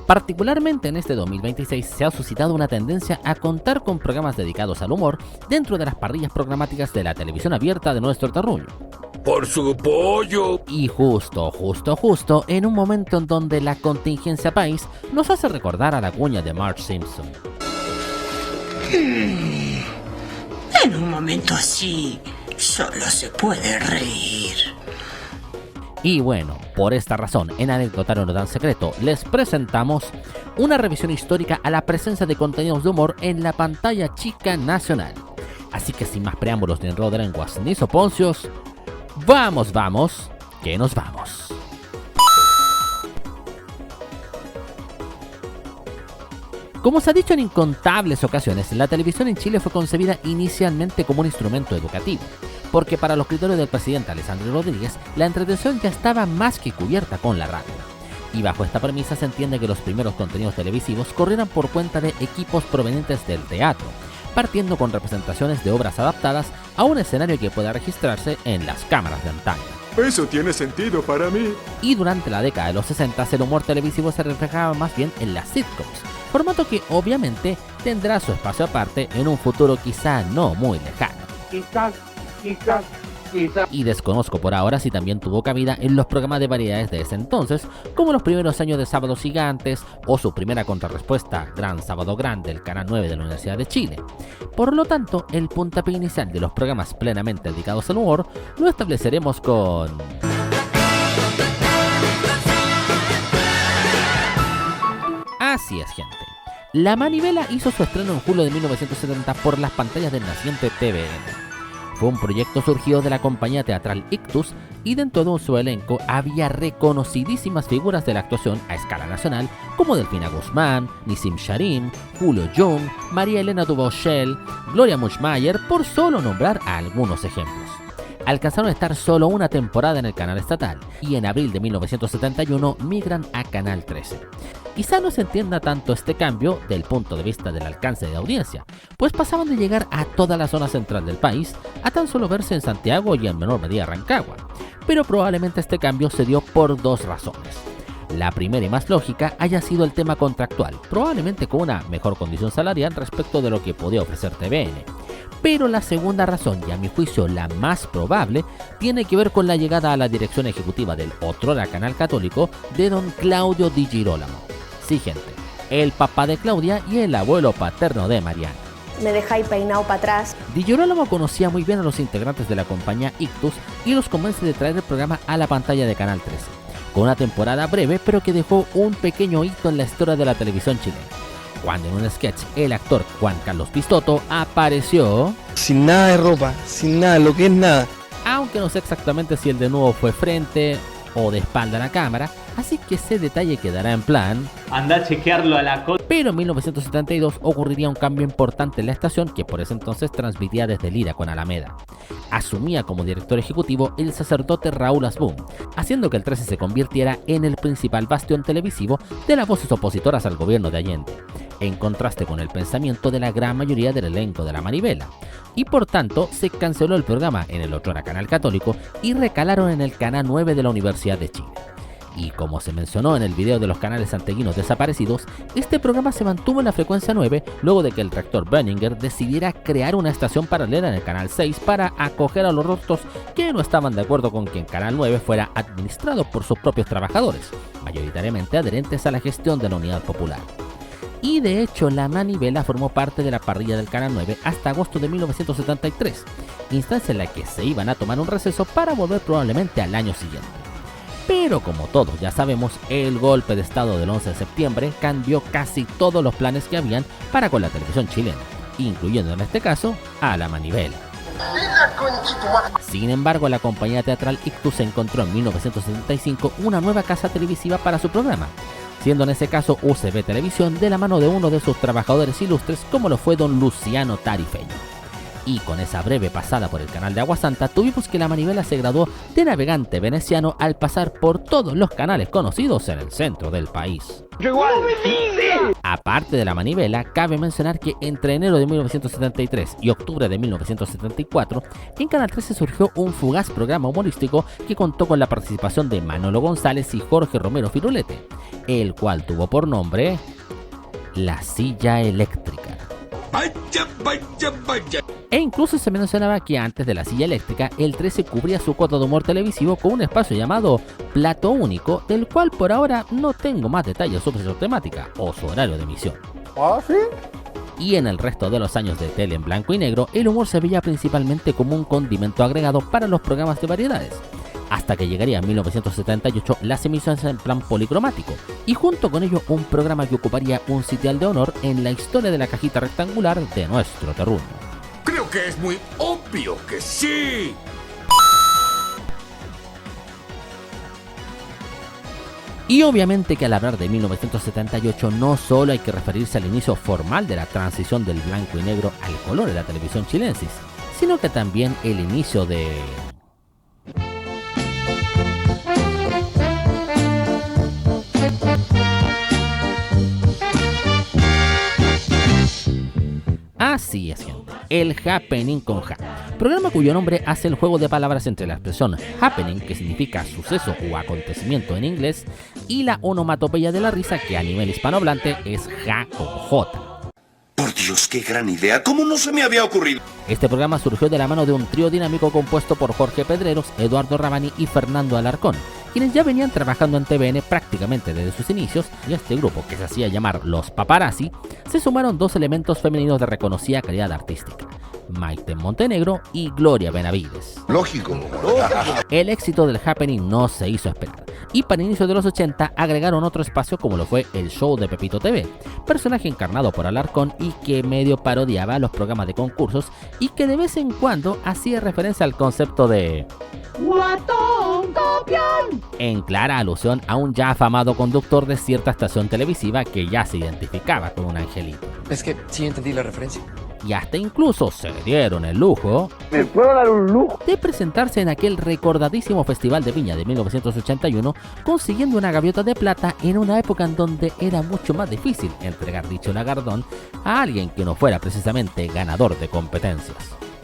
Particularmente en este 2026 se ha suscitado una tendencia a contar con programas dedicados al humor dentro de las parrillas programáticas de la televisión abierta de nuestro terruño. ¡Por su pollo! Y justo en un momento en donde la contingencia país nos hace recordar a la cuña de Marge Simpson. En un momento así, solo se puede reír. Y bueno, por esta razón, en Anecdotario No Tan Secreto, les presentamos una revisión histórica a la presencia de contenidos de humor en la pantalla chica nacional. Así que sin más preámbulos ni enredo de lenguas ni soponcios, ¡vamos, que nos vamos! Como se ha dicho en incontables ocasiones, la televisión en Chile fue concebida inicialmente como un instrumento educativo, porque para los criterios del presidente Alessandro Rodríguez, la entretención ya estaba más que cubierta con la radio. Y bajo esta premisa se entiende que los primeros contenidos televisivos corrieran por cuenta de equipos provenientes del teatro, partiendo con representaciones de obras adaptadas a un escenario que pueda registrarse en las cámaras de antaño. Eso tiene sentido para mí. Y durante la década de los 60 el humor televisivo se reflejaba más bien en las sitcoms, formato que obviamente tendrá su espacio aparte en un futuro quizá no muy lejano. Quizás. Y desconozco por ahora si también tuvo cabida en los programas de variedades de ese entonces, como los primeros años de Sábados Gigantes o su primera contrarrespuesta, Gran Sábado Grande, del Canal 9 de la Universidad de Chile. Por lo tanto, el puntapié inicial de los programas plenamente dedicados al humor lo estableceremos con... Así es, gente. La Manivela hizo su estreno en julio de 1970 por las pantallas del naciente TVN. Fue un proyecto surgido de la compañía teatral Ictus y dentro de su elenco había reconocidísimas figuras de la actuación a escala nacional como Delfina Guzmán, Nissim Sharim, Julio Jung, María Elena Dubochel, Gloria Muchmayer, por solo nombrar a algunos ejemplos. Alcanzaron a estar solo una temporada en el canal estatal y en abril de 1971 migran a Canal 13. Quizá no se entienda tanto este cambio del punto de vista del alcance de audiencia, pues pasaban de llegar a toda la zona central del país a tan solo verse en Santiago y en menor medida Rancagua, pero probablemente este cambio se dio por dos razones. La primera y más lógica haya sido el tema contractual, probablemente con una mejor condición salarial respecto de lo que podía ofrecer TVN. Pero la segunda razón, y a mi juicio la más probable, tiene que ver con la llegada a la dirección ejecutiva del otrora canal católico de don Claudio Di Girolamo. Sí, gente, el papá de Claudia y el abuelo paterno de Mariana. Me dejáis peinado para atrás. Di Girolamo conocía muy bien a los integrantes de la compañía Ictus y los convence de traer el programa a la pantalla de Canal 13, con una temporada breve pero que dejó un pequeño hito en la historia de la televisión chilena, cuando en un sketch el actor Juan Carlos Pistotto apareció sin nada de ropa, sin nada, lo que es nada. Aunque no sé exactamente si el de nuevo fue frente o de espalda a la cámara, así que ese detalle quedará en plan. Anda a chequearlo a la Pero en 1972 ocurriría un cambio importante en la estación que por ese entonces transmitía desde Lira con Alameda. Asumía como director ejecutivo el sacerdote Raúl Asbun, haciendo que el 13 se convirtiera en el principal bastión televisivo de las voces opositoras al gobierno de Allende, en contraste con el pensamiento de la gran mayoría del elenco de la Manivela. Y por tanto se canceló el programa en el otrora canal católico y recalaron en el canal 9 de la Universidad de Chile. Y como se mencionó en el video de los canales santiaguinos desaparecidos, este programa se mantuvo en la frecuencia 9 luego de que el rector Benninger decidiera crear una estación paralela en el canal 6 para acoger a los rostros que no estaban de acuerdo con que el canal 9 fuera administrado por sus propios trabajadores, mayoritariamente adherentes a la gestión de la Unidad Popular. Y de hecho la Manivela formó parte de la parrilla del Canal 9 hasta agosto de 1973, instancia en la que se iban a tomar un receso para volver probablemente al año siguiente. Pero como todos ya sabemos, el golpe de estado del 11 de septiembre cambió casi todos los planes que habían para con la televisión chilena, incluyendo en este caso a la Manivela. Sin embargo, la compañía teatral Ictus encontró en 1975 una nueva casa televisiva para su programa, siendo en ese caso UCB Televisión, de la mano de uno de sus trabajadores ilustres como lo fue don Luciano Tarifeño. Y con esa breve pasada por el canal de Agua Santa, tuvimos que la Manivela se graduó de navegante veneciano al pasar por todos los canales conocidos en el centro del país. Aparte de la Manivela, cabe mencionar que entre enero de 1973 y octubre de 1974, en Canal 13 surgió un fugaz programa humorístico que contó con la participación de Manolo González y Jorge Romero Firulete, el cual tuvo por nombre La Silla Eléctrica. Vaya, vaya, vaya. E incluso se mencionaba que antes de La Silla Eléctrica, el 13 cubría su cuota de humor televisivo con un espacio llamado Plato Único, del cual por ahora no tengo más detalles sobre su temática o su horario de emisión. ¿Ah, sí? Y en el resto de los años de tele en blanco y negro, el humor se veía principalmente como un condimento agregado para los programas de variedades, hasta que llegaría en 1978 las emisiones en plan policromático, y junto con ello un programa que ocuparía un sitial de honor en la historia de la cajita rectangular de nuestro terruño. Creo que es muy obvio que sí. Y obviamente que al hablar de 1978 no solo hay que referirse al inicio formal de la transición del blanco y negro al color en la televisión chilensis, sino que también el inicio de... Así es, gente, el Happening con H, programa cuyo nombre hace el juego de palabras entre la expresión happening, que significa suceso o acontecimiento en inglés, y la onomatopeya de la risa, que a nivel hispanohablante es ja con J. Por Dios, qué gran idea. ¿Cómo no se me había ocurrido? Este programa surgió de la mano de un trío dinámico compuesto por Jorge Pedreros, Eduardo Rabani y Fernando Alarcón, quienes ya venían trabajando en TVN prácticamente desde sus inicios, y a este grupo, que se hacía llamar Los Paparazzi, se sumaron dos elementos femeninos de reconocida calidad artística: Maite Montenegro y Gloria Benavides. Lógico. El éxito del Happening no se hizo esperar, y para inicios de los 80 agregaron otro espacio como lo fue el show de Pepito TV, personaje encarnado por Alarcón y que medio parodiaba los programas de concursos y que de vez en cuando hacía referencia al concepto de ¡Guatón Copión!, en clara alusión a un ya afamado conductor de cierta estación televisiva que ya se identificaba con un angelito. Es que sí entendí la referencia. Y hasta incluso se dieron el lujo ¿Me puedo dar un lujo? de presentarse en aquel recordadísimo Festival de Viña de 1981, consiguiendo una gaviota de plata en una época en donde era mucho más difícil entregar dicho galardón a alguien que no fuera precisamente ganador de competencias.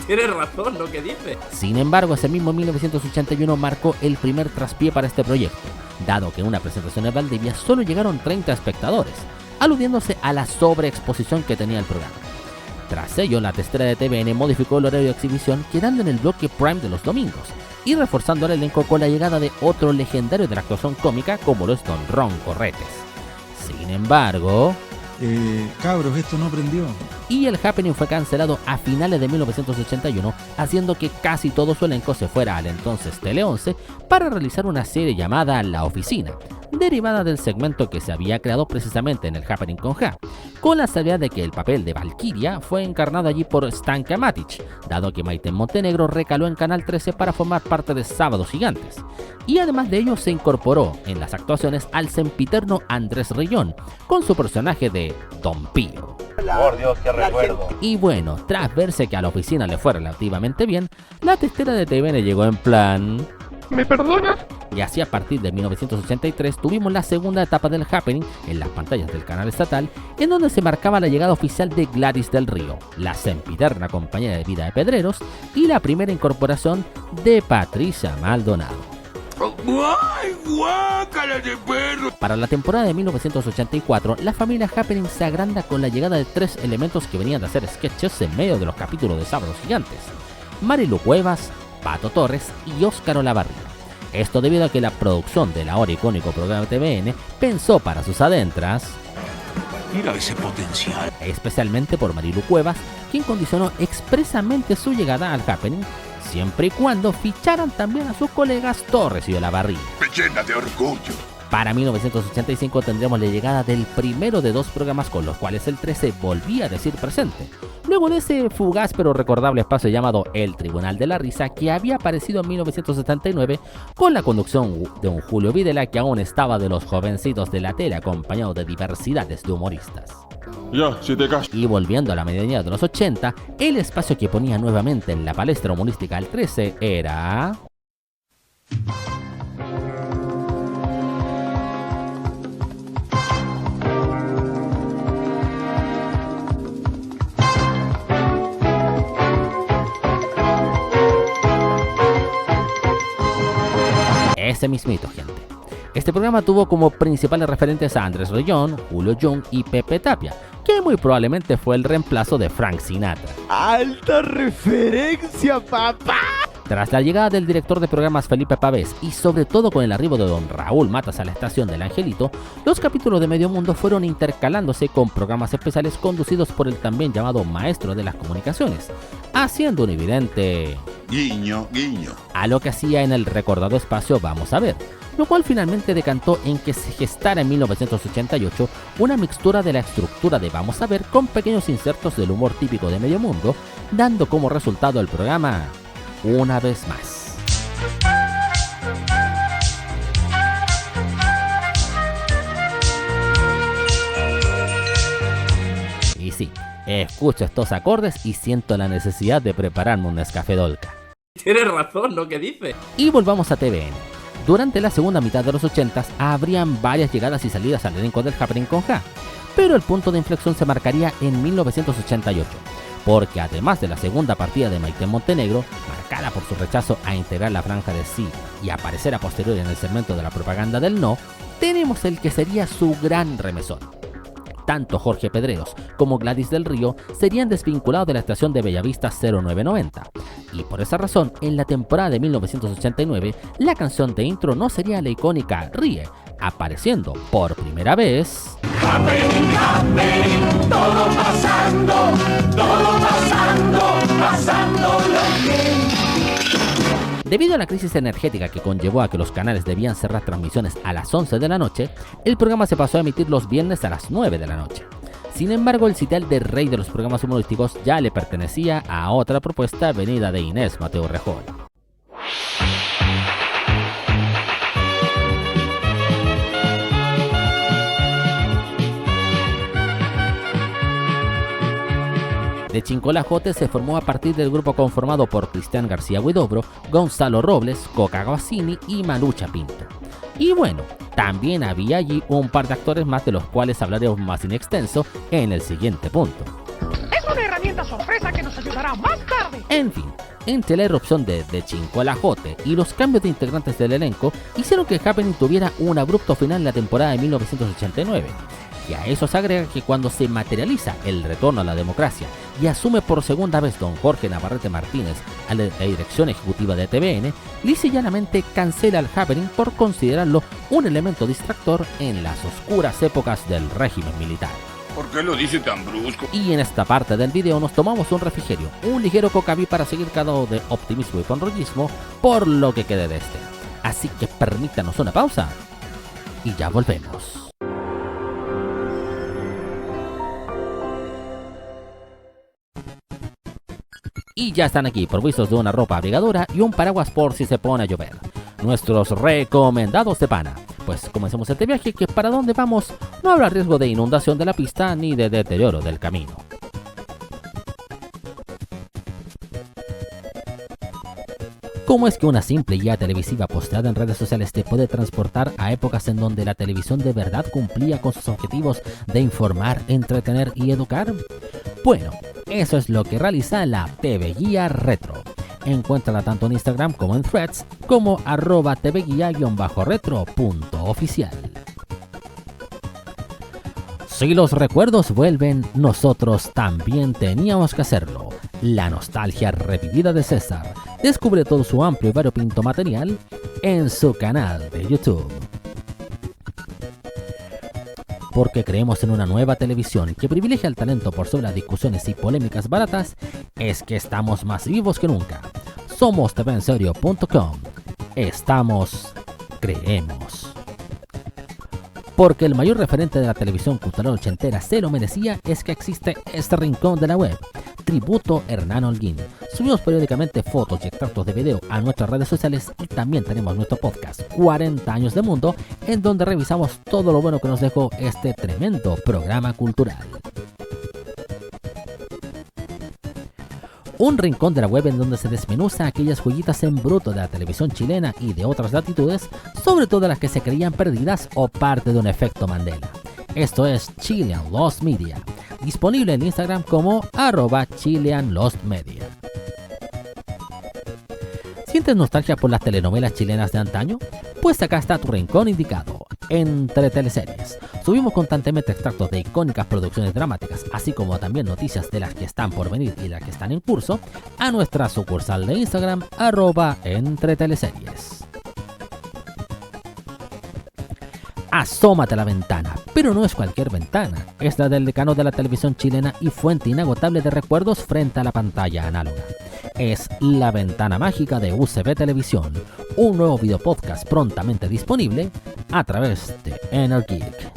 Tienes razón lo que dice. Sin embargo, ese mismo 1981 marcó el primer traspié para este proyecto, dado que en una presentación en Valdivia solo llegaron 30 espectadores, aludiéndose a la sobreexposición que tenía el programa. Tras ello, la testera de TVN modificó el horario de exhibición, quedando en el bloque prime de los domingos, y reforzando el elenco con la llegada de otro legendario de la actuación cómica como lo es Don Ron Corretes. Sin embargo... cabros, esto no prendió. Y el Happening fue cancelado a finales de 1981, haciendo que casi todo su elenco se fuera al entonces Tele 11 para realizar una serie llamada La Oficina, derivada del segmento que se había creado precisamente en el Happening con Ja, con la salvedad de que el papel de Valkyria fue encarnado allí por Stanka Matic, dado que Maite Montenegro recaló en Canal 13 para formar parte de Sábados Gigantes. Y además de ello se incorporó en las actuaciones al sempiterno Andrés Rillón, con su personaje de Don Pío. Por Dios, qué recuerdo. Y bueno, tras verse que a la oficina le fue relativamente bien, la testera de TVN llegó en plan... ¿Me perdonas? Y así a partir de 1983 tuvimos la segunda etapa del Happening en las pantallas del canal estatal, en donde se marcaba la llegada oficial de Gladys del Río, la sempiterna compañera de vida de Pedreros, y la primera incorporación de Patricia Maldonado. ¡Guay, guácala de perro! Para la temporada de 1984, la familia Happening se agranda con la llegada de tres elementos que venían de hacer sketches en medio de los capítulos de Sábados Gigantes: Marilu Cuevas, Pato Torres y Óscar Olavarría. Esto debido a que la producción del ahora icónico programa de TVN pensó para sus adentras, Mira ese potencial. especialmente por Marilu Cuevas, quien condicionó expresamente su llegada al Happening, siempre y cuando ficharan también a sus colegas Torres y Olavarría. Me llena de orgullo. Para 1985 tendremos la llegada del primero de dos programas con los cuales el 13 volvía a decir presente, luego de ese fugaz pero recordable espacio llamado El Tribunal de la Risa, que había aparecido en 1979 con la conducción de un Julio Videla que aún estaba de los jovencitos de la tele, acompañado de diversidades de humoristas. Ya, si te callas. Y volviendo a la medianía de los 80, el espacio que ponía nuevamente en la palestra humorística al 13 era... ese mismito, gente. Este programa tuvo como principales referentes a Andrés Rellón, Julio Jung y Pepe Tapia, que muy probablemente fue el reemplazo de Frank Sinatra. ¡Alta referencia, papá! Tras la llegada del director de programas Felipe Pavés y sobre todo con el arribo de don Raúl Matas a la estación del Angelito, los capítulos de Medio Mundo fueron intercalándose con programas especiales conducidos por el también llamado maestro de las comunicaciones, haciendo un evidente Guiño, guiño. a lo que hacía en el recordado espacio Vamos a ver, lo cual finalmente decantó en que se gestara en 1988 una mixtura de la estructura de Vamos a ver con pequeños insertos del humor típico de Medio Mundo, dando como resultado el programa Una vez más. Y sí, escucho estos acordes y siento la necesidad de prepararme un Nescafé Dolca. Tienes razón, ¿no? ¿Qué dice? Y volvamos a TVN. Durante la segunda mitad de los 80s habrían varias llegadas y salidas al elenco del Happening con Ja, pero el punto de inflexión se marcaría en 1988. Porque además de la segunda partida de Maite Montenegro, marcada por su rechazo a integrar la franja de sí y aparecer a posteriori en el segmento de la propaganda del no, tenemos el que sería su gran remesón. Tanto Jorge Pedreros como Gladys del Río serían desvinculados de la estación de Bellavista 0990, y por esa razón, en la temporada de 1989, la canción de intro no sería la icónica Ríe, apareciendo por primera vez Debido a la crisis energética que conllevó a que los canales debían cerrar transmisiones a las 11 de la noche, el programa se pasó a emitir los viernes a las 9 de la noche. Sin embargo, el sitial de rey de los programas humorísticos ya le pertenecía a otra propuesta venida de Inés Mateo Rejón. De Chincolajote se formó a partir del grupo conformado por Cristian García Huidobro, Gonzalo Robles, Coca Guasini y Manucha Pinto. Y bueno, también había allí un par de actores más de los cuales hablaremos más en extenso en el siguiente punto. Es una herramienta sorpresa que nos ayudará más tarde. En fin, entre la irrupción de Chincolajote y los cambios de integrantes del elenco hicieron que Happening tuviera un abrupto final en la temporada de 1989. Y a eso se agrega que cuando se materializa el retorno a la democracia y asume por segunda vez don Jorge Navarrete Martínez a la dirección ejecutiva de TVN, lisa y llanamente cancela el Happening por considerarlo un elemento distractor en las oscuras épocas del régimen militar. ¿Por qué lo dice tan brusco? Y en esta parte del video nos tomamos un refrigerio, un ligero cocaví para seguir cargado de optimismo y conrollismo por lo que quede de este. Así que permítanos una pausa y ya volvemos. Y ya están aquí, provistos de una ropa abrigadora y un paraguas por si se pone a llover. Nuestros recomendados de pana. Pues comencemos este viaje que para donde vamos no habrá riesgo de inundación de la pista ni de deterioro del camino. ¿Cómo es que una simple guía televisiva posteada en redes sociales te puede transportar a épocas en donde la televisión de verdad cumplía con sus objetivos de informar, entretener y educar? Bueno, eso es lo que realiza la TV Guía Retro. Encuéntrala tanto en Instagram como en Threads como @tvguia_retro.oficial. Si los recuerdos vuelven, nosotros también teníamos que hacerlo. La nostalgia revivida de César. Descubre todo su amplio y variopinto material en su canal de YouTube. Porque creemos en una nueva televisión que privilegia el talento por sobre las discusiones y polémicas baratas, es que estamos más vivos que nunca. Somos tvenserio.com. Estamos, creemos. Porque el mayor referente de la televisión cultural ochentera se lo merecía, es que existe este rincón de la web, Tributo Hernán Holguín. Subimos periódicamente fotos y extractos de video a nuestras redes sociales y también tenemos nuestro podcast 40 años de mundo, en donde revisamos todo lo bueno que nos dejó este tremendo programa cultural. Un rincón de la web en donde se desmenuza aquellas joyitas en bruto de la televisión chilena y de otras latitudes, sobre todo las que se creían perdidas o parte de un efecto Mandela. Esto es Chilean Lost Media, disponible en Instagram como @ChileanLostMedia. ¿Sientes nostalgia por las telenovelas chilenas de antaño? Pues acá está tu rincón indicado, Entre Teleseries. Subimos constantemente extractos de icónicas producciones dramáticas, así como también noticias de las que están por venir y las que están en curso, a nuestra sucursal de Instagram, @entreteleseries. Asómate a la ventana, pero no es cualquier ventana, es la del decano de la televisión chilena y fuente inagotable de recuerdos frente a la pantalla análoga. Es La Ventana Mágica de UCB Televisión, un nuevo videopodcast prontamente disponible a través de Energeek.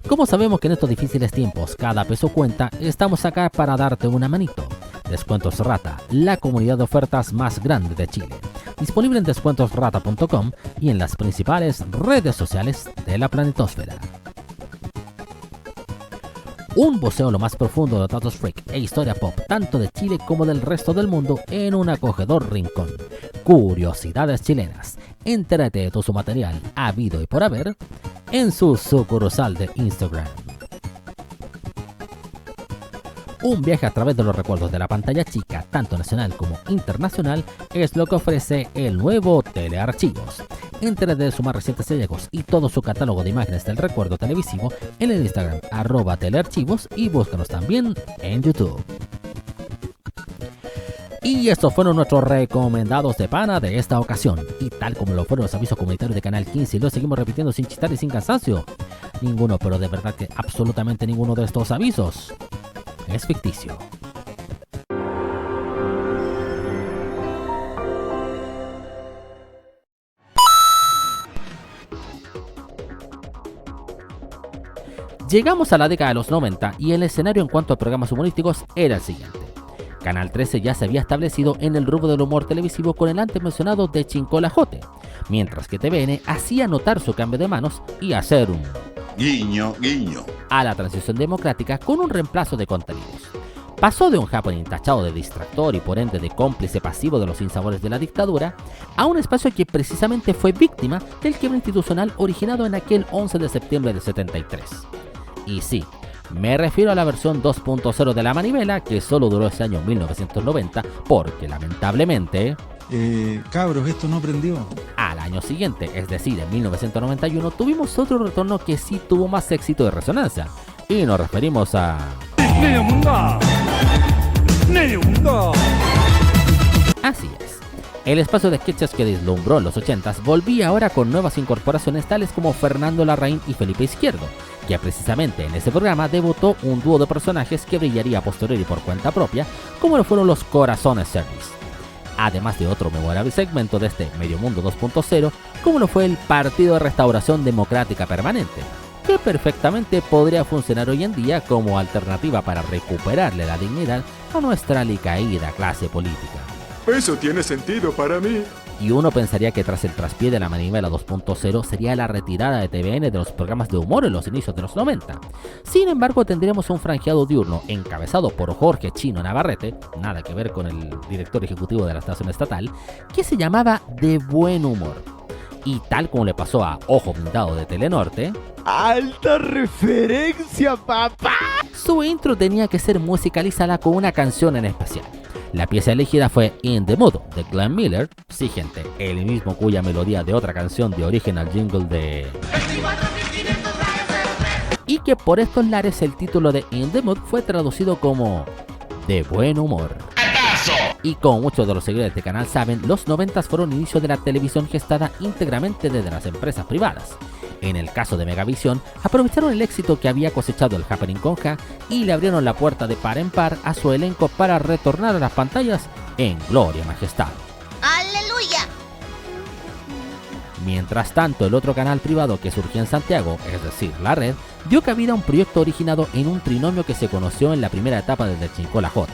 Como sabemos que en estos difíciles tiempos cada peso cuenta, estamos acá para darte una manito. Descuentos Rata, la comunidad de ofertas más grande de Chile. Disponible en descuentosrata.com y en las principales redes sociales de la planetosfera. Un voceo lo más profundo de datos freak e historia pop tanto de Chile como del resto del mundo en un acogedor rincón. Curiosidades chilenas. Entérate de todo su material habido y por haber en su sucursal de Instagram. Un viaje a través de los recuerdos de la pantalla chica, tanto nacional como internacional, es lo que ofrece el nuevo Telearchivos. Entérate de sus más recientes hallazgos y todo su catálogo de imágenes del recuerdo televisivo en el Instagram @telearchivos y búscanos también en YouTube. Y estos fueron nuestros recomendados de pana de esta ocasión. Y tal como lo fueron los avisos comunitarios de Canal 15 y lo seguimos repitiendo sin chistar y sin cansancio. Ninguno, pero de verdad que absolutamente ninguno de estos avisos es ficticio. Llegamos a la década de los 90 y el escenario en cuanto a programas humorísticos era el siguiente. Canal 13 ya se había establecido en el rubro del humor televisivo con el antes mencionado de Chincolajote, mientras que TVN hacía notar su cambio de manos y hacer un guiño, guiño a la transición democrática con un reemplazo de contenidos. Pasó de un happening tachado de distractor y por ende de cómplice pasivo de los sinsabores de la dictadura a un espacio que precisamente fue víctima del quiebre institucional originado en aquel 11 de septiembre de 73. Y sí, me refiero a la versión 2.0 de la manivela que solo duró ese año 1990 porque lamentablemente... cabros, esto no prendió. Al año siguiente, es decir, en 1991, tuvimos otro retorno que sí tuvo más éxito de resonancia. Y nos referimos a... Así es. El espacio de sketches que deslumbró en los 80s volvía ahora con nuevas incorporaciones tales como Fernando Larraín y Felipe Izquierdo, que precisamente en ese programa debutó un dúo de personajes que brillaría a posteriori por cuenta propia, como lo fueron los Corazones Service. Además de otro memorable segmento de este Medio Mundo 2.0, como lo fue el Partido de Restauración Democrática Permanente, que perfectamente podría funcionar hoy en día como alternativa para recuperarle la dignidad a nuestra alicaída clase política. Eso tiene sentido para mí. Y uno pensaría que tras el traspié de la manivela 2.0 sería la retirada de TVN de los programas de humor en los inicios de los 90. Sin embargo, tendríamos un franjeado diurno encabezado por Jorge Chino Navarrete, nada que ver con el director ejecutivo de la estación estatal, que se llamaba De Buen Humor. Y tal como le pasó a Ojo Blindado de Telenorte, ¡alta referencia, papá! Su intro tenía que ser musicalizada con una canción en especial. La pieza elegida fue In the Mood de Glenn Miller, sí gente, el mismo cuya melodía de otra canción de origen al jingle de... Y que por estos lares el título de In the Mood fue traducido como De Buen Humor. Y como muchos de los seguidores de canal saben, los 90s fueron el inicio de la televisión gestada íntegramente desde las empresas privadas. En el caso de Megavisión, aprovecharon el éxito que había cosechado el Happening con Ja y le abrieron la puerta de par en par a su elenco para retornar a las pantallas en gloria y majestad. ¡Aleluya! Mientras tanto, el otro canal privado que surgió en Santiago, es decir, La Red, dio cabida a un proyecto originado en un trinomio que se conoció en la primera etapa desde Chincolajote.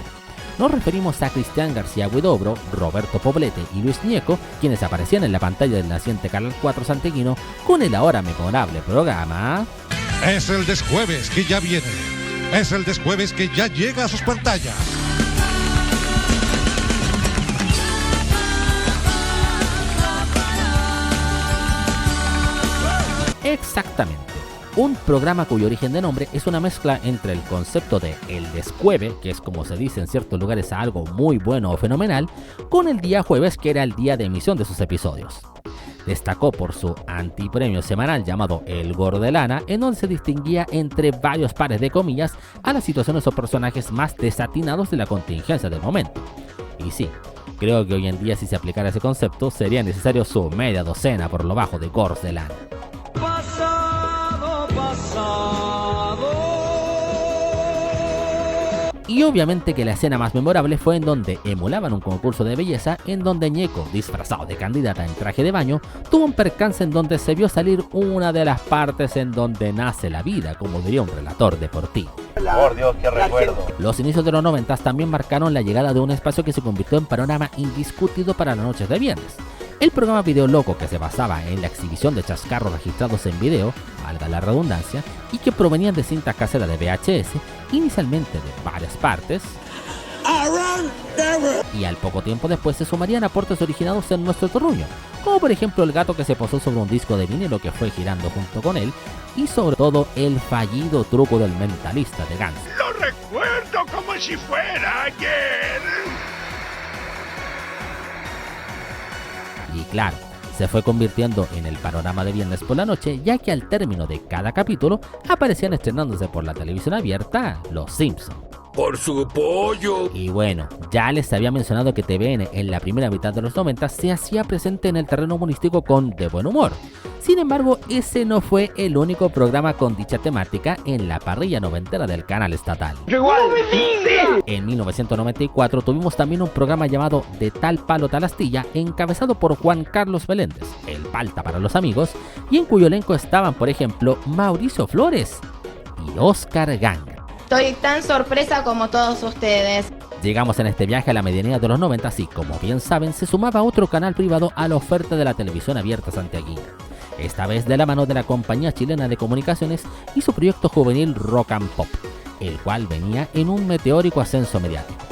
Nos referimos a Cristian García Huidobro, Roberto Poblete y Luis Ñeco, quienes aparecían en la pantalla del naciente Canal 4 santiaguino con el ahora memorable programa... Es el Desjueves que ya viene. Es el Desjueves que ya llega a sus pantallas. Exactamente. un programa cuyo origen de nombre es una mezcla entre el concepto de el descueve, que es como se dice en ciertos lugares a algo muy bueno o fenomenal, con el día jueves, que era el día de emisión de sus episodios. Destacó por su antipremio semanal llamado El Gordelana, en donde se distinguía entre varios pares de comillas a las situaciones o personajes más desatinados de la contingencia del momento. Y sí, creo que hoy en día si se aplicara ese concepto sería necesario su media docena por lo bajo de gors de lana. Y obviamente que la escena más memorable fue en donde emulaban un concurso de belleza en donde Ñeco, disfrazado de candidata en traje de baño, tuvo un percance en donde se vio salir una de las partes en donde nace la vida, como diría un relator deportivo. Por Dios, qué recuerdo. Los inicios de los 90 también marcaron la llegada de un espacio que se convirtió en panorama indiscutido para las noches de viernes. El programa Video Loco, que se basaba en la exhibición de chascarros registrados en video, valga la redundancia, y que provenían de cintas caseras de VHS, inicialmente de varias partes, y al poco tiempo después se sumarían aportes originados en nuestro terruño, como por ejemplo el gato que se posó sobre un disco de vinilo que fue girando junto con él, y sobre todo el fallido truco del mentalista de Gans. Lo recuerdo como si fuera ayer. Y claro, se fue convirtiendo en el panorama de viernes por la noche, ya que al término de cada capítulo aparecían estrenándose por la televisión abierta Los Simpsons. Por su pollo. Y bueno, ya les había mencionado que TVN en la primera mitad de los 90 se hacía presente en el terreno humorístico con De Buen Humor. Sin embargo, ese no fue el único programa con dicha temática en la parrilla noventera del canal estatal. En 1994 tuvimos también un programa llamado De Tal Palo Tal Astilla, encabezado por Juan Carlos Meléndez, el palta para los amigos, y en cuyo elenco estaban, por ejemplo, Mauricio Flores y Oscar Ganga. Estoy tan sorpresa como todos ustedes. Llegamos en este viaje a la medianía de los 90 y, como bien saben, se sumaba otro canal privado a la oferta de la televisión abierta santiaguina. Esta vez de la mano de la Compañía Chilena de Comunicaciones y su proyecto juvenil Rock and Pop, el cual venía en un meteórico ascenso mediático.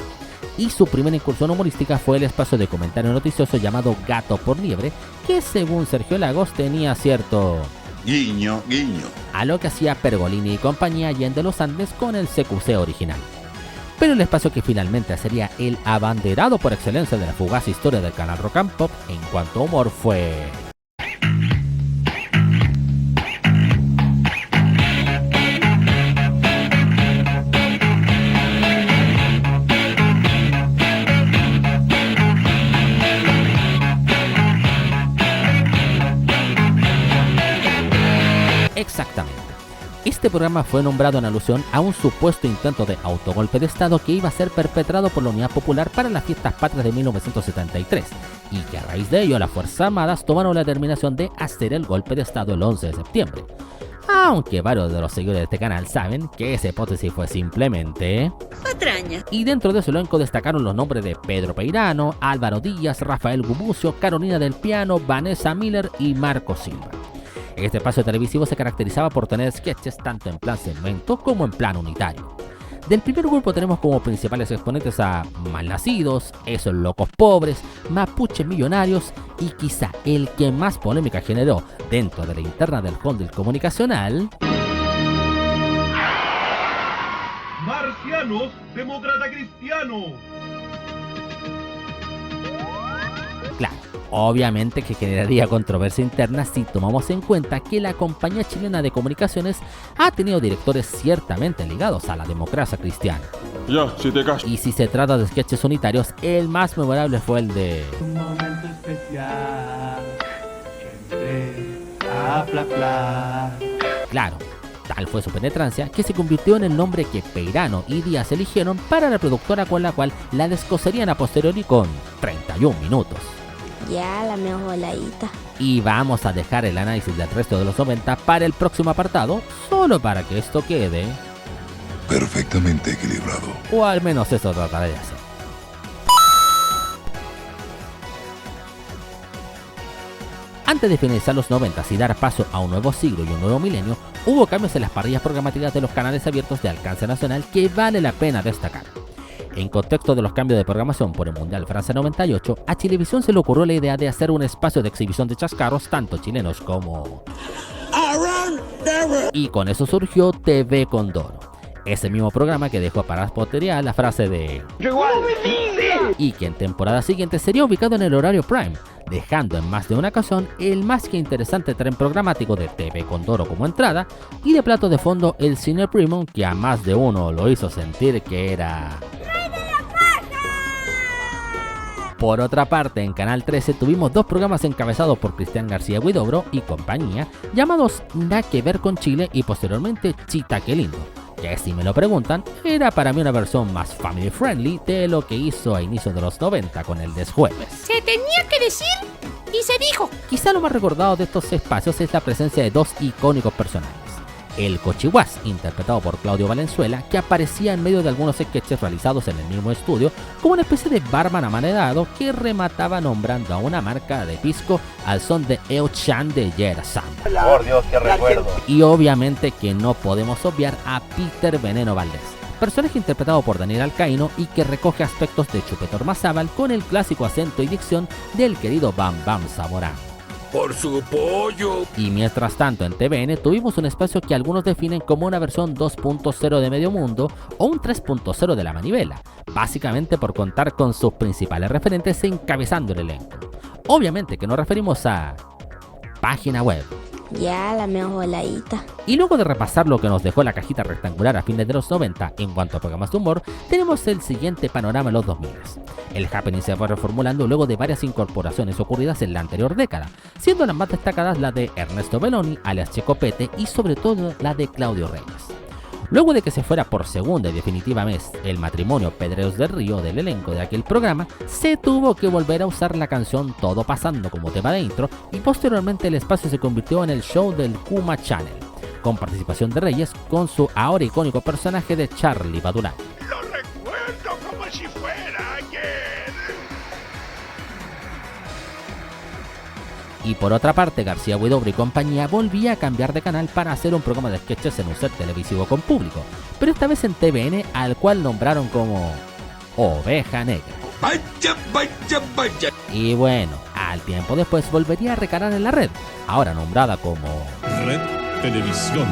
Y su primera incursión humorística fue el espacio de comentario noticioso llamado Gato por Liebre, que según Sergio Lagos tenía cierto... Guiño, guiño. a lo que hacía Pergolini y compañía Allende los Andes con el CQC original. Pero el espacio que finalmente sería el abanderado por excelencia de la fugaz historia del canal Rock and Pop en cuanto a humor fue... Exactamente. Este programa fue nombrado en alusión a un supuesto intento de autogolpe de Estado que iba a ser perpetrado por la Unidad Popular para las Fiestas Patrias de 1973, y que a raíz de ello las Fuerzas Armadas tomaron la determinación de hacer el golpe de Estado el 11 de septiembre. Aunque varios de los seguidores de este canal saben que esa hipótesis fue simplemente... patraña. Y dentro de su elenco destacaron los nombres de Pedro Peirano, Álvaro Díaz, Rafael Gumucio, Carolina del Piano, Vanessa Miller y Marco Silva. Este espacio televisivo se caracterizaba por tener sketches tanto en plan segmento como en plan unitario. Del primer grupo tenemos como principales exponentes a Malnacidos, Esos Locos Pobres, Mapuches Millonarios y quizá el que más polémica generó dentro de la interna del Holding Comunicacional... Marcianos, demócrata cristiano. Claro, obviamente que generaría controversia interna si tomamos en cuenta que la Compañía Chilena de Comunicaciones ha tenido directores ciertamente ligados a la democracia cristiana. Ya, si te callas. Y si se trata de sketches unitarios, el más memorable fue el de... Un momento especial. Bla, bla, bla. Claro, tal fue su penetrancia que se convirtió en el nombre que Peirano y Díaz eligieron para la productora con la cual la descoserían a posteriori con 31 minutos. Ya, la mejor voladita. Y vamos a dejar el análisis del resto de los 90 para el próximo apartado, solo para que esto quede... perfectamente equilibrado. O al menos eso trataré de hacer. Antes de finalizar los 90 y dar paso a un nuevo siglo y un nuevo milenio, hubo cambios en las parrillas programáticas de los canales abiertos de alcance nacional que vale la pena destacar. En contexto de los cambios de programación por el Mundial Francia 98, a Chilevisión se le ocurrió la idea de hacer un espacio de exhibición de chascarros tanto chilenos como... Y con eso surgió TV Condoro, ese mismo programa que dejó para la posteridad la frase de y que en temporada siguiente sería ubicado en el horario prime, dejando en más de una ocasión el más que interesante tren programático de TV Condoro como entrada, y de plato de fondo el cine premium que a más de uno lo hizo sentir que era... Por otra parte, en Canal 13 tuvimos dos programas encabezados por Cristian García Huidobro y compañía, llamados Nada que ver con Chile y posteriormente Chita que lindo, que si me lo preguntan, era para mí una versión más family friendly de lo que hizo a inicios de los 90 con el Desjueves. Se tenía que decir y se dijo. Quizá lo más recordado de estos espacios es la presencia de dos icónicos personajes. El Cochihuás, interpretado por Claudio Valenzuela, que aparecía en medio de algunos sketches realizados en el mismo estudio como una especie de barman amanerado que remataba nombrando a una marca de pisco al son de Eo-chan de Yera Sam. Por Dios, qué recuerdo. Y obviamente que no podemos obviar a Peter Veneno Valdés, personaje interpretado por Daniel Alcaíno y que recoge aspectos de Chupete Ormazábal con el clásico acento y dicción del querido Bam Bam Zamorano. Por su pollo. Y mientras tanto en TVN tuvimos un espacio que algunos definen como una versión 2.0 de Medio Mundo o un 3.0 de La Manivela, básicamente por contar con sus principales referentes encabezando el elenco. Obviamente que nos referimos a Página Web. Ya la mejor ladita. Y luego de repasar lo que nos dejó la cajita rectangular a fines de los 90 en cuanto a programas de humor, tenemos el siguiente panorama en los 2000. El happening se fue reformulando luego de varias incorporaciones ocurridas en la anterior década, siendo las más destacadas la de Ernesto Belloni, alias Checopete, y sobre todo la de Claudio Reyes. Luego de que se fuera por segunda y definitiva vez el matrimonio Pedreros del Río del elenco de aquel programa, se tuvo que volver a usar la canción Todo Pasando como tema de intro, y posteriormente el espacio se convirtió en el show del Kuma Channel, con participación de Reyes con su ahora icónico personaje de Charlie Badurán. Lo recuerdo como si fuera ayer. Y por otra parte, García Huidobro y compañía volvía a cambiar de canal para hacer un programa de sketches en un set televisivo con público, pero esta vez en TVN, al cual nombraron como Oveja Negra. Vaya, vaya, vaya. Y bueno, al tiempo después volvería a recalar en la red, ahora nombrada como Red Televisión.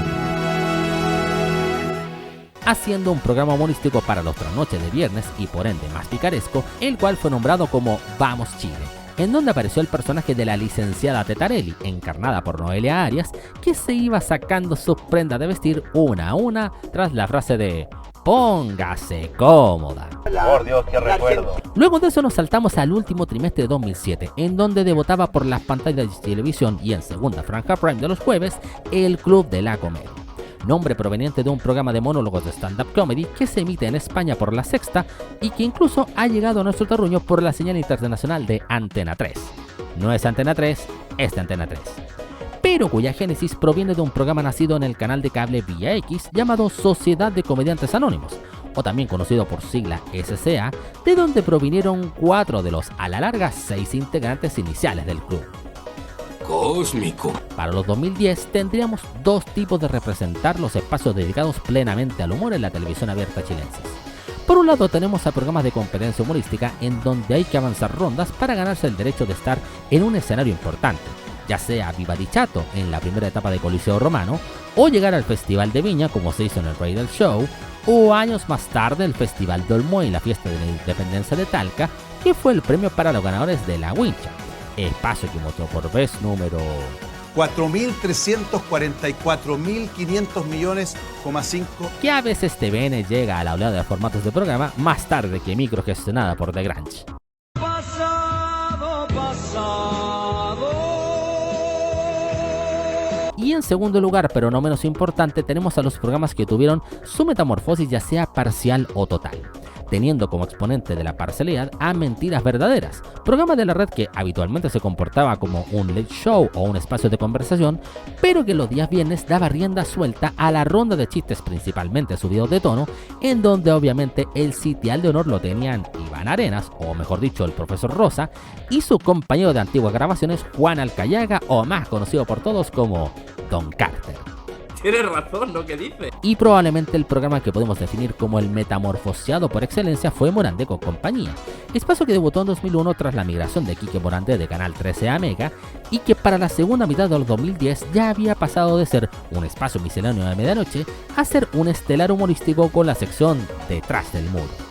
haciendo un programa humorístico para los trasnoches de viernes y por ende más picaresco, el cual fue nombrado como Vamos Chile, en donde apareció el personaje de la licenciada Tetarelli, encarnada por Noelia Arias, que se iba sacando sus prendas de vestir una a una tras la frase de "Póngase cómoda". Por Dios, qué recuerdo. Luego de eso nos saltamos al último trimestre de 2007, en donde debutaba por las pantallas de televisión y en segunda franja prime de los jueves, el Club de la Comedia, nombre proveniente de un programa de monólogos de stand-up comedy que se emite en España por La Sexta y que incluso ha llegado a nuestro terruño por la señal internacional de Antena 3. No es Antena 3, es de Antena 3. Pero cuya génesis proviene de un programa nacido en el canal de cable Vía X llamado Sociedad de Comediantes Anónimos, o también conocido por sigla SCA, de donde provinieron 4 de los a la larga 6 integrantes iniciales del club. Cósmico. Para los 2010 tendríamos dos tipos de representar los espacios dedicados plenamente al humor en la televisión abierta chilensis. Por un lado tenemos a programas de competencia humorística en donde hay que avanzar rondas para ganarse el derecho de estar en un escenario importante, ya sea Viva Di Chato en la primera etapa de Coliseo Romano, o llegar al Festival de Viña como se hizo en el Rey del Show, o años más tarde el Festival de Olmué y la Fiesta de la Independencia de Talca, que fue el premio para los ganadores de la Wincha, espacio que mostró por vez número 4.344.500 millones, que a veces TVN llega a la oleada de formatos de programa más tarde que micro gestionada por The Grange. Y en segundo lugar, pero no menos importante, tenemos a los programas que tuvieron su metamorfosis ya sea parcial o total, teniendo como exponente de la parcialidad a Mentiras Verdaderas, programa de la red que habitualmente se comportaba como un late show o un espacio de conversación, pero que los días viernes daba rienda suelta a la ronda de chistes principalmente subidos de tono, en donde obviamente el sitial de honor lo tenían Iván Arenas, o mejor dicho el Profesor Rosa, y su compañero de antiguas grabaciones Juan Alcayaga, o más conocido por todos como Don Carter. Tienes razón, ¿no? ¿Qué dice? Y probablemente el programa que podemos definir como el metamorfoseado por excelencia fue Morandé con compañía, espacio que debutó en 2001 tras la migración de Quique Morandé de Canal 13 a Mega y que para la segunda mitad del 2010 ya había pasado de ser un espacio misceláneo de medianoche a ser un estelar humorístico con la sección Detrás del Muro.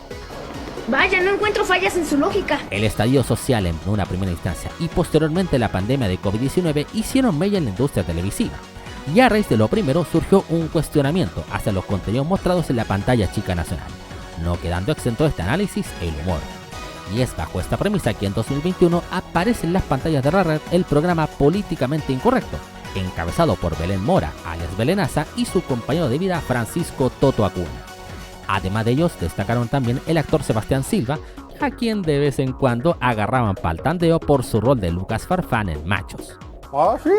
Vaya, no encuentro fallas en su lógica. El estallido social en una primera instancia y posteriormente la pandemia de COVID-19 hicieron mella en la industria televisiva. Y a raíz de lo primero surgió un cuestionamiento hacia los contenidos mostrados en la pantalla chica nacional, no quedando exento de este análisis el humor. Y es bajo esta premisa que en 2021 aparece en las pantallas de la red el programa Políticamente Incorrecto, encabezado por Belén Mora, alias Belenaza, y su compañero de vida Francisco Toto Acuña. Además de ellos destacaron también el actor Sebastián Silva, a quien de vez en cuando agarraban pa'l tandeo por su rol de Lucas Farfán en Machos. ¿Ah, sí?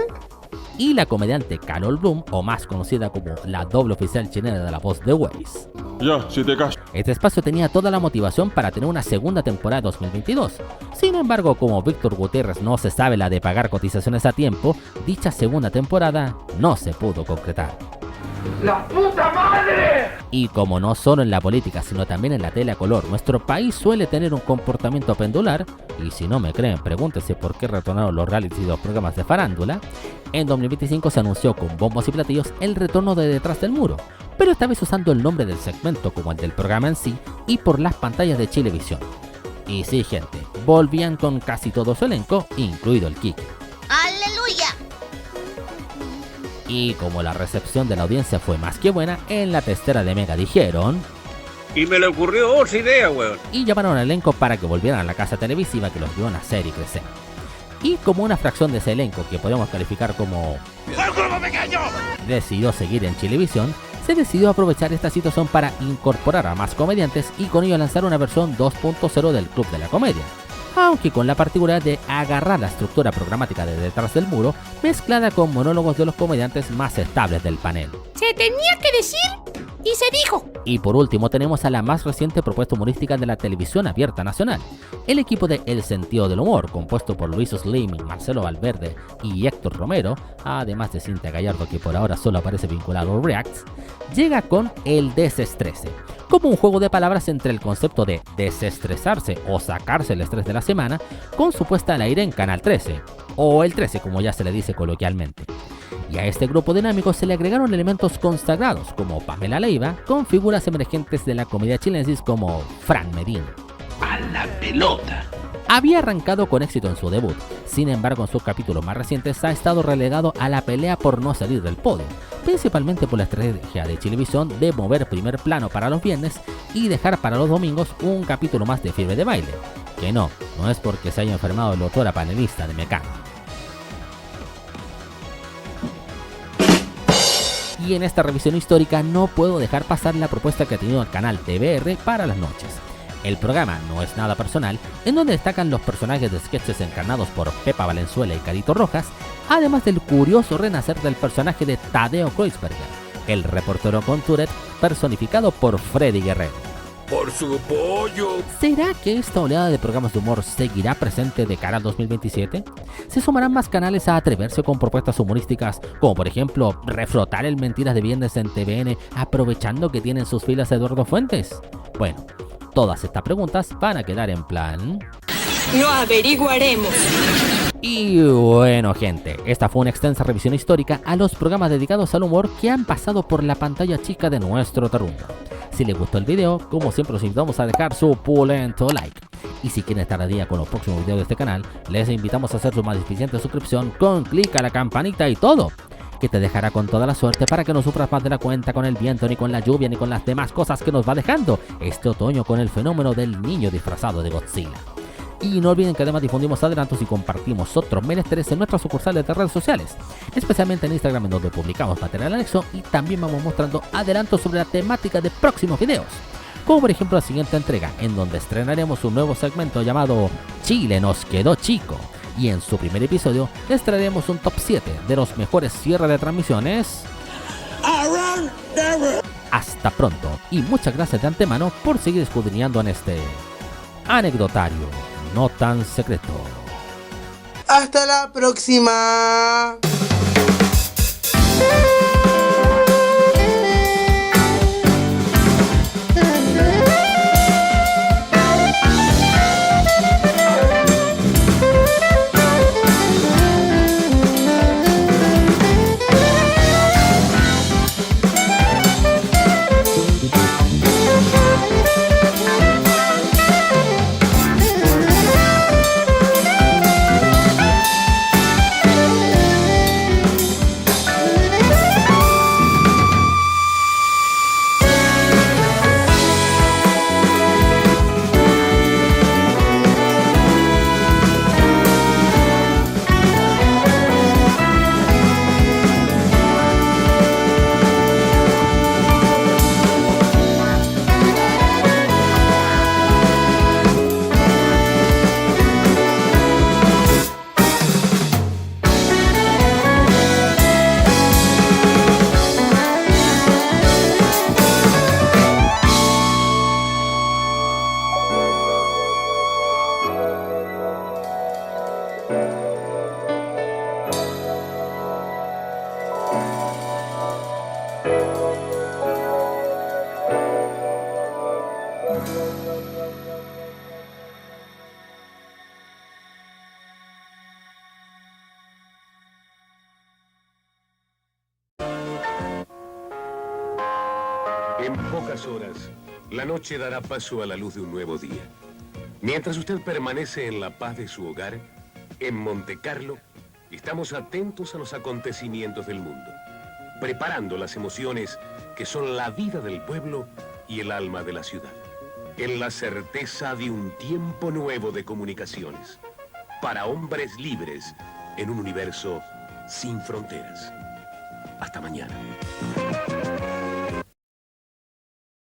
Y la comediante Carol Bloom, o más conocida como la doble oficial chilena de la voz de Waze. Ya, si te callas. Este espacio tenía toda la motivación para tener una segunda temporada 2022. Sin embargo, como Víctor Gutiérrez no se sabe la de pagar cotizaciones a tiempo, dicha segunda temporada no se pudo concretar. ¡La puta madre! Y como no solo en la política, sino también en la tele a color, nuestro país suele tener un comportamiento pendular, y si no me creen, pregúntense por qué retornaron los realities y los programas de farándula. En 2025 se anunció con bombos y platillos el retorno de Detrás del Muro, pero esta vez usando el nombre del segmento como el del programa en sí y por las pantallas de Chilevisión. Y sí, gente, volvían con casi todo su elenco, incluido el Kike. ¡Aleluya! Y como la recepción de la audiencia fue más que buena, en la testera de Mega dijeron... Y me le ocurrió otra idea, weón. Y llamaron al elenco para que volvieran a la casa televisiva que los vio nacer y crecer. Y como una fracción de ese elenco, que podemos calificar como... ¡El grupo pequeño! decidió seguir en Chilevisión, se decidió aprovechar esta situación para incorporar a más comediantes y con ello lanzar una versión 2.0 del Club de la Comedia. Aunque con la particularidad de agarrar la estructura programática de Detrás del Muro, mezclada con monólogos de los comediantes más estables del panel. Se tenía que decir y se dijo. Y por último tenemos a la más reciente propuesta humorística de la televisión abierta nacional, el equipo de El Sentido del Humor, compuesto por Luis Slimming, Marcelo Valverde y Héctor Romero, además de Cintia Gallardo, que por ahora solo aparece vinculado a los Reacts, llega con El Desestrese, como un juego de palabras entre el concepto de desestresarse o sacarse el estrés de la semana, con su puesta al aire en Canal 13, o el 13 como ya se le dice coloquialmente. Y a este grupo dinámico se le agregaron elementos consagrados como Pamela Leiva, con figuras emergentes de la comedia chilensis como Fran Medina. ¡A la pelota! Había arrancado con éxito en su debut, sin embargo en sus capítulos más recientes ha estado relegado a la pelea por no salir del podio, principalmente por la estrategia de Chilevisión de mover primer plano para los viernes y dejar para los domingos un capítulo más de Fiebre de Baile, que no es porque se haya enfermado el doctora panelista de Mecano. Y en esta revisión histórica no puedo dejar pasar la propuesta que ha tenido el canal TVR para las noches. El programa No es nada personal, en donde destacan los personajes de sketches encarnados por Pepa Valenzuela y Carito Rojas, además del curioso renacer del personaje de Tadeo Kreuzberger, el reportero con Tourette personificado por Freddy Guerrero. ¡Por su pollo! ¿Será que esta oleada de programas de humor seguirá presente de cara al 2027? ¿Se sumarán más canales a atreverse con propuestas humorísticas, como por ejemplo reflotar el Mentiras de Viernes en TVN aprovechando que tienen sus filas a Eduardo Fuentes? Bueno, todas estas preguntas van a quedar en plan... Lo averiguaremos. Y bueno, gente, esta fue una extensa revisión histórica a los programas dedicados al humor que han pasado por la pantalla chica de nuestro terruño. Si les gustó el video, como siempre los invitamos a dejar su pulento like. Y si quieren estar a día con los próximos videos de este canal, les invitamos a hacer su más eficiente suscripción con clic a la campanita y todo, que te dejará con toda la suerte para que no sufras más de la cuenta con el viento, ni con la lluvia, ni con las demás cosas que nos va dejando este otoño con el fenómeno del niño disfrazado de Godzilla. Y no olviden que además difundimos adelantos y compartimos otros menesteres en nuestras sucursales de redes sociales, especialmente en Instagram, en donde publicamos material anexo y también vamos mostrando adelantos sobre la temática de próximos videos, como por ejemplo la siguiente entrega, en donde estrenaremos un nuevo segmento llamado Chile nos quedó chico, y en su primer episodio les traeremos un top 7 de los mejores cierres de transmisiones. Hasta pronto y muchas gracias de antemano por seguir escudriñando en este anecdotario no tan secreto. Hasta la próxima. En pocas horas, la noche dará paso a la luz de un nuevo día. Mientras usted permanece en la paz de su hogar, en Montecarlo, estamos atentos a los acontecimientos del mundo, preparando las emociones que son la vida del pueblo y el alma de la ciudad, en la certeza de un tiempo nuevo de comunicaciones, para hombres libres en un universo sin fronteras. Hasta mañana.